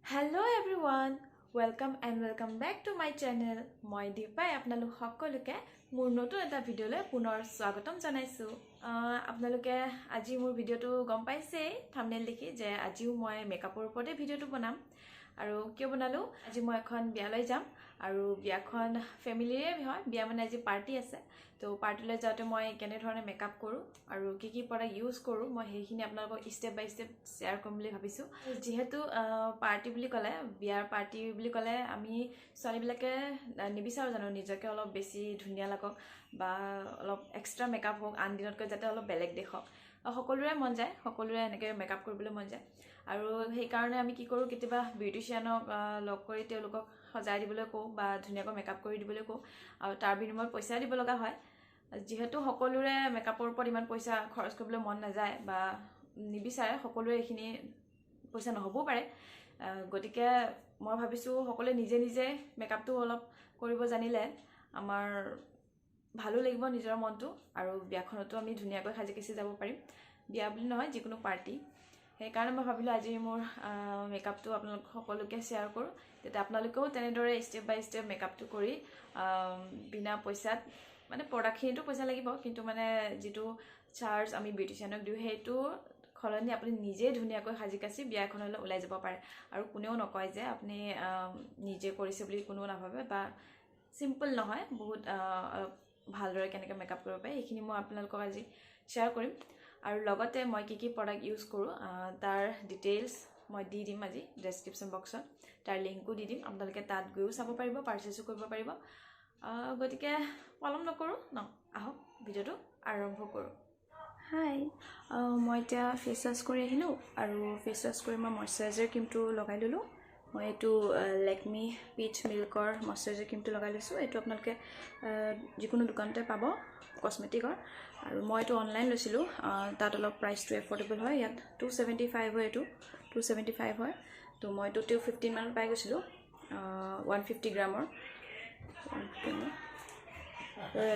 Hello everyone, welcome and welcome back to my channel. মই দীপাই আপোনালোক সকলোকে মোৰ নতুন এটা ভিডিঅ'লৈ পুনৰ স্বাগতম জনাইছো। আপোনালোকে আজি মোৰ ভিডিঅ'টো গম পাইছে থাম্বনেইল দেখি যে আজিও মই মেকআপৰ ওপৰতে ভিডিঅ'টো বনাম আৰু কিয় বনালো আজি মই এখন বিয়ালৈ যাম আৰু বিয়াখন ফ্যামিলিৰে হয় বিয়া মানে আজি পাৰ্টি আছে তো পাৰ্টিলৈ যাওঁতে মই কেনে ধৰণে মেকআপ কৰো আৰু কি প্ৰডাক্ট ইউজ কৰো মই হেইখিনি আপোনালোকক স্টেপ বাই স্টেপ শেয়াৰ কৰিম বুলি ভাবিছো যেহেতু পাৰ্টি বুলি ক'লে বিয়াৰ পাৰ্টি বুলি ক'লে আমি ছোৱালীবিলাকে নিবিচাৰো জানো নিজকে অলপ বেছি ধুনীয়া লাগক বা অলপ এক্সট্ৰা মেকআপ হোক আন দিনতকৈ যাতে অলপ বেলেগ দেখক সকলোৰে মন যায় সকলোৰে এনেকৈ মেকআপ কৰিবলৈ মন যায় আৰু সেই কাৰণে আমি কি কৰো কেতিয়াবা বিউটিশিয়ানক লগ কৰি তেওঁলোকক সজাই দিবলৈ কও বা ধুনীয়াকৈ মেকআপ কৰি দিবলৈ কও আৰু তাৰ বিনিময়ত পইচা দিব লগা হয় যেহেতু সকলোৰে মেকআপৰ ওপৰত ইমান পইচা খৰচ কৰিবলৈ মন নাযায় বা নিবিচাৰে সকলোৰে এখিনি পইচা নহবও পাৰে গতিকে মই ভাবিছো সকলোৱে নিজে নিজে মেকআপটো অলপ কৰিব জানিলে আমাৰ ভালো লাগিব নিজৰ মনটো আৰু বিয়াখনতো আমি ধুনীয়াকৈ সাজি কাচি যাব পাৰিম বিয়া বুলি নহয় যিকোনো পাৰ্টি সেই কাৰণে মই ভাবিলো আজি মোৰ মেকআপটো আপোনালোক সকলোকে শেয়াৰ কৰো তেতিয়া আপোনালোকেও তেনেদৰে স্টেপ বাই স্টেপ মেকআপটো কৰি বিনা পইচাত মানে প্ৰডাক্টখিনিটো পইচা লাগিব কিন্তু মানে যেটো চাৰ্জ আমি বিউটিশিয়ানক দিও হেতু খলনি আপুনি নিজে ধুনীয়াকৈ সাজি কাচি বিয়াখনলৈ ওলাই যাব পাৰে আৰু কোনেও নকয় যে আপুনি নিজে কৰিছে বুলি কোনো নাভাবে বা সিম্পল নহয় বহুত ভালদৰে কেনেকৈ মেকআপ কৰিব পাৰে এইখিনি মই আপোনালোকক আজি শেয়াৰ কৰিম আৰু লগতে মই কি প্ৰডাক্ট ইউজ কৰো তাৰ ডিটেইলছ মই দি দিম আজি ডেসক্ৰিপচন বক্সত তাৰ লিংকও দি দিম আপোনালোকে তাত গৈও চাব পাৰিব পাৰচেজও কৰিব পাৰিব গতিকে পলম নকৰো ন আহক ভিডিঅ'টো আৰম্ভ কৰো হাই মই এতিয়া ফেস ওয়াশ কৰি আহিলো আৰু ফেস ওয়াশ কৰি মই ময়শ্চাৰাইজাৰ ক্ৰীমটো লগাই ললো মই এটো লেকমি পিচ মিল্কৰ ময়শ্চাৰাইজাৰ ক্ৰীমটো লগাই লৈছো এটো আপোনালোকে যিকোনো দোকানতে পাব কসমেটিকৰ আৰু মই এটো অনলাইন লৈছিলো তাত অলপ প্ৰাইসটো এফৰ্ডেবল হয় ইয়াত 275 হয় এটো 275 হয় তো মই এটো 215 মান পাই গৈছিলো 150 গ্ৰামৰ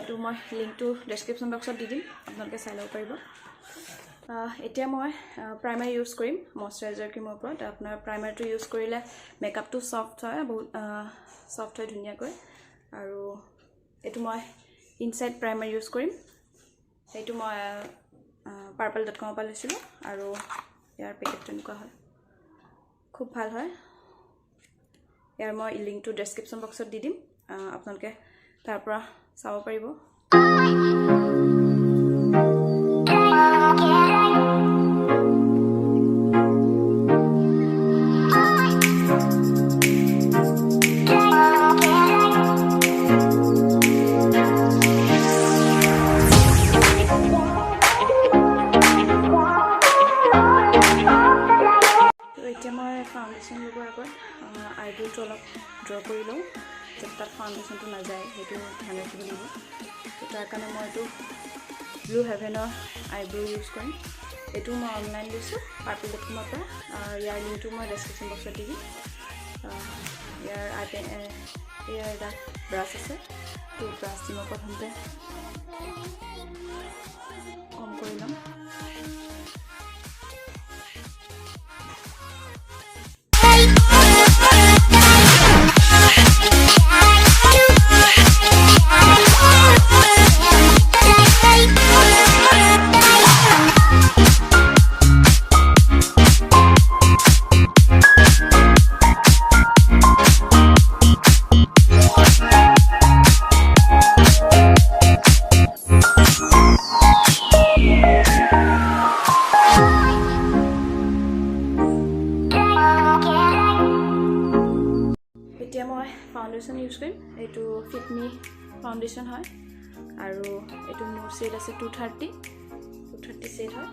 এটো মই লিংকটো ডেসক্ৰিপচন বক্সত দি দিম আপোনালোকে চাই লব পাৰিব এতিয়া মই প্ৰাইমাৰ ইউজ কৰিম ময়শ্চাৰাইজাৰ ক্ৰীমৰ ওপৰত আপোনাৰ প্ৰাইমাৰটো ইউজ কৰিলে মেকআপটো সফট হয় বহুত সফট হয় ধুনীয়াকৈ আৰু এটো মই ইনসাইড প্ৰাইমাৰ ইউজ কৰিম এইটো মই purple.com পৰা লৈছিলো আৰু ইয়াৰ পেকেটটো এনেকুৱা হয় খুব ভাল হয় ইয়াৰ মই লিংকটো ডেসক্ৰিপচন বক্সত দি দিম আপোনালোকে তাৰ পৰা চাব পাৰিব ফাউন্ডেশন লগোৱাৰ আগত আইব্ৰোটো অলপ ড্ৰ কৰি লওঁ যাতে তাত ফাউন্ডেশনটো না যায় হেতু ধ্যান ৰাখিব লাগিব তো তাৰ কাৰণে মই এটো ব্লু হেভেনৰ আইব্ৰো ইউজ কৰিম এটো মই অনলাইন লৈছো purple.com পৰা ইয়াৰ লিংকটো মই ডেসক্ৰিপচন বক্সত দি দিম ইয়াৰ এটা ব্ৰাছ আছে তো ব্ৰাছ দি মই প্ৰথমতে কম কৰি লম ফাউন্ডেশন ইউজ কৰিম এটো ফিট মি ফাউন্ডেশন হয় আৰু এটো মোৰ শেড আছে 230 শেড হয়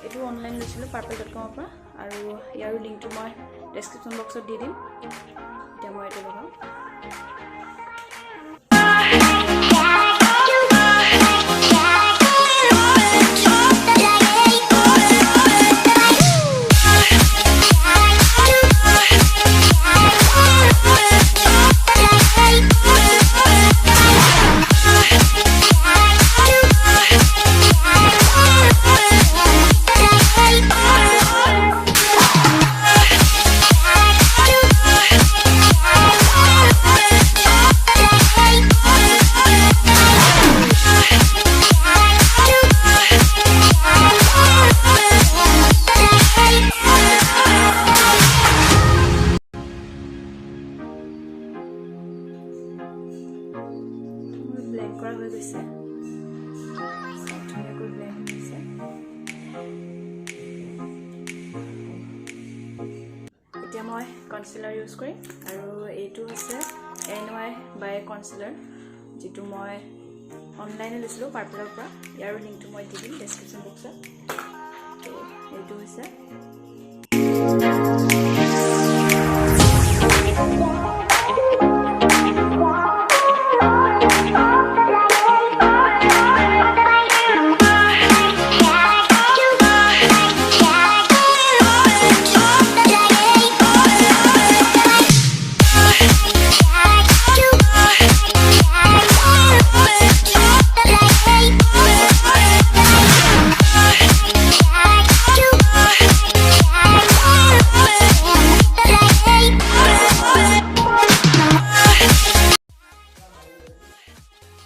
এটো অনলাইন লৈছিলো purple.com পৰা আৰু ইয়াৰ লিংকটো মই ডেসক্ৰিপচন বক্সত দি দিম এতিয়া মই এটো লগাম মই কনচিলাৰ ইউজ কৰিম আৰু এইটো হৈছে NY বাই কনচিলাৰ যেটো মই অনলাইনে লৈছিলোঁ পাৰ্পলৰ পৰা ইয়াৰ লিংকটো মই দি দিম ডেছক্ৰিপশ্যন বক্সত তো এইটো হৈছে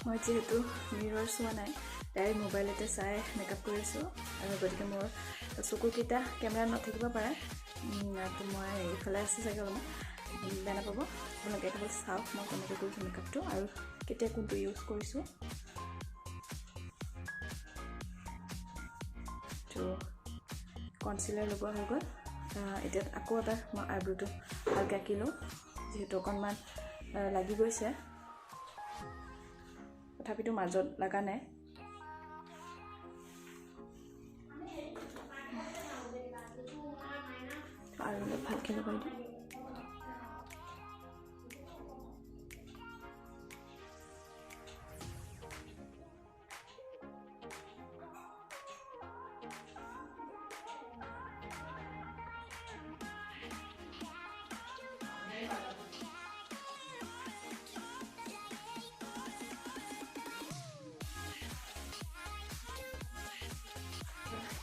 মই যেহেতু মিৰৰ চোৱা নাই ডাইৰেক্ট মোবাইলতে চাই মেকআপ কৰিছোঁ আৰু গতিকে মোৰ চকুকেইটা কেমেৰাত নাথাকিব পাৰে তো মই এইফালে আছে চাগে অলপমান বেয়া নাপাব আপোনালোকে এটা চাওক মই কেনেকৈ কৰিছোঁ মেকআপটো আৰু কেতিয়া কোনটো ইউজ কৰিছোঁ তো কনচিলাৰ লগোৱা হৈ গ'ল এতিয়া আকৌ এবাৰ মই আইব্ৰ'টো ভালকৈ আঁকি লওঁ যিহেতু অকণমান লাগি গৈছে তথাপিতো মাজত লগা নাই আৰু অলপ ভালকৈ লগাই দিওঁ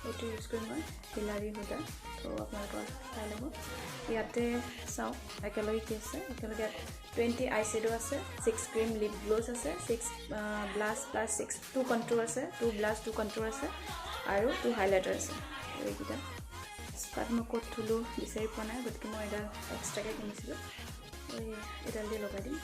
এইটো ইউজ কৰিম মই হিলাৰী হুদা তো আপোনালোকৰ চাই ল'ব ইয়াতে চাওক একেলগে কি আছে একেলগে 20 আই শ্বেডো আছে 6 ক্ৰীম লিপ গ্লছ আছে 6 ব্লাছ প্লাছ 6 2 কণ্টুৰ আছে 2 ব্লাছ 2 কণ্টুৰ আছে আৰু 2 হাইলাইটাৰ আছে এইকেইটা তাত মই ক'ত থ'লো বিচাৰি পোৱা নাই গতিকে মই এডাল এক্সট্ৰাকৈ কিনিছিলোঁ এডাল দি লগাই দিম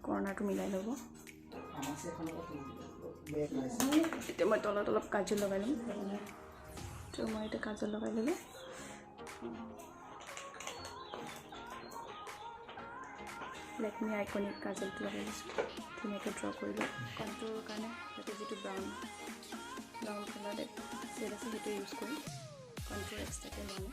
কৰ্ণাৰটো মিলাই ল'ব এতিয়া মই তলত অলপ কাজল লগাই ল'ম তো মই এতিয়া কাজল লগাই ল'লোঁ লেকমি আইকনিক কাজলটো লগাই দিছোঁ ধুনীয়াকৈ ড্ৰ কৰিলোঁ কণ্টুৰৰ কাৰণে তাতে যিটো ব্ৰাউন কালাৰ শ্বেড আছে সেইটো ইউজ কৰিম কণ্টুৰ এক্সট্ৰাকৈ লোৱা নাই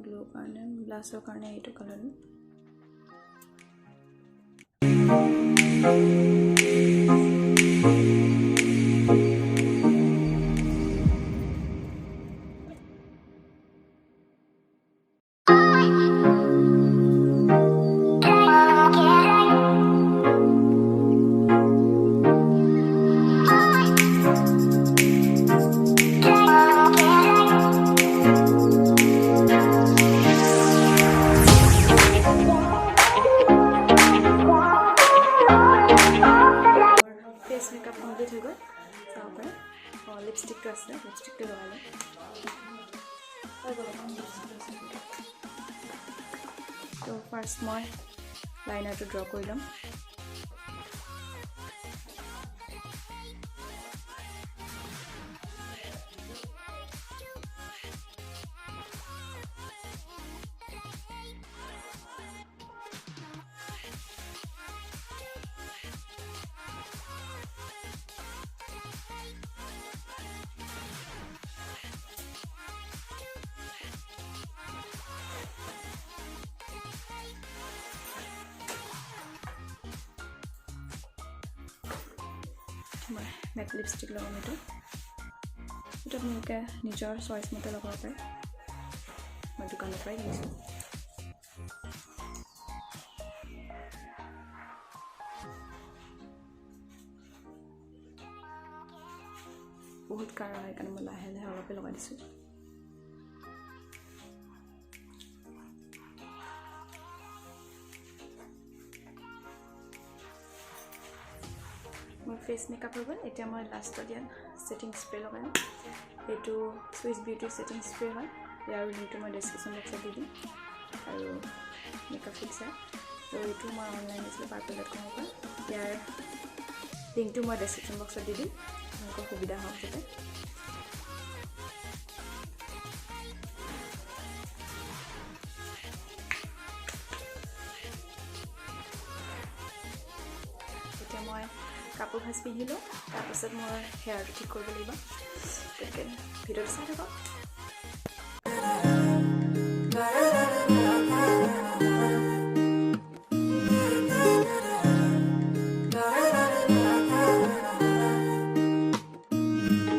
গ্লো কাৰণে ব্লাছৰ কাৰণে এইটো কালাৰ লিপষ্টিকটো লগালোঁ তো ফাৰ্ষ্ট মই লাইনাৰটো ড্ৰ কৰি ল'ম মেট লিপষ্টিক লগাম এইটো আপোনালোকে নিজৰ চইচ মতে লগাব পাৰে মই দোকানৰ পৰাই কিনিছোঁ বহুত কাঢ়া হয় কাৰণে মই লাহে লাহে অলপে লগাই দিছোঁ মোৰ ফেচ মেকআপ হৈ গ'ল এতিয়া মই লাষ্টত ইয়াত ছেটিং স্প্ৰে লগাম এইটো চুইচ বিউটি ছেটিং স্প্ৰে হয় ইয়াৰ লিংকটো মই ডেছক্ৰিপশ্যন বক্সত দি দিম আৰু মেকআপ ফিক্সাৰ আৰু এইটো মই অনলাইন দিছিলোঁ partywear.com পৰা ইয়াৰ লিংকটো মই ডেছক্ৰিপশ্যন বক্সত দি দিম আপোনালোকৰ সুবিধা হওক যাতে এতিয়া মই কাপোৰ সাজ পিন্ধিলোঁ তাৰপিছত মোৰ হেয়াৰটো ঠিক কৰিব লাগিব গতিকে ভিডিঅ'টো চাই থাকক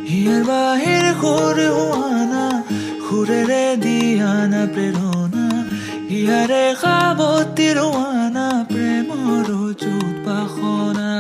হিয়াৰ বাহিৰ সৰু হোৱানা সুৰেৰে দিয়ানা প্ৰেৰণা হিয়াৰে সাৱতী ৰোৱানা প্ৰেমৰ যুত বাসনা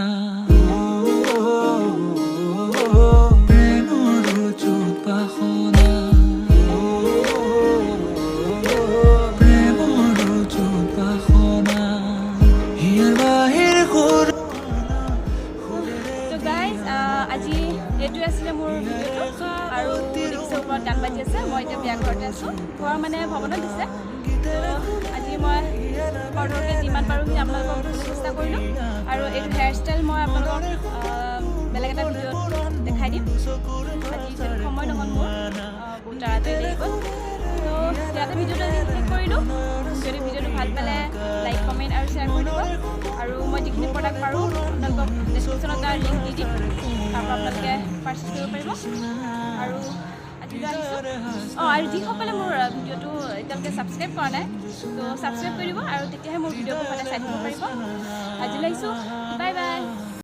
আজি এইটোৱে আছিলে মোৰ ভিডিঅ'টো আৰু দেখিছে ওপৰত গান বাজি আছে মই এতিয়া বিয়া ঘৰতে আছোঁ ঘৰ মানে ভৱনত দিছে আজি মই সৰহকৈ যিমান পাৰোঁ সি আপোনালোকক চেষ্টা কৰিলোঁ আৰু এইটো হেয়াৰ ষ্টাইল মই আপোনালোকক বেলেগ এটা ভিডিঅ'ত দেখাই দিম আজি সময় নহ'ল মোৰ বহুত তাড়াতাড়ি দেৰি গ'ল তো ইয়াতে ভিডিঅ'টো শেষ কৰিলোঁ যদি ভিডিঅ'টো ভাল পালে লাইক কমেণ্ট আৰু শ্বেয়াৰ কৰি দিব আৰু মই যিখিনি প্ৰডাক্ট পাৰোঁ আপোনালোকক ডেছক্ৰিপশ্যনত তাৰ লিংক দি দিম তাৰপৰা আপোনালোকে পাৰ্চেছ কৰিব পাৰিব আৰু আজিলৈ আহিছোঁ আৰু যিসকলে মোৰ ভিডিঅ'টো এতিয়ালৈকে ছাবস্ক্ৰাইব কৰা নাই তো ছাবস্ক্ৰাইব কৰি দিব আৰু তেতিয়াহে মোৰ ভিডিঅ'বোৰ মানে চাই থাকিব পাৰিব আজিলৈ আহিছোঁ বাই বাই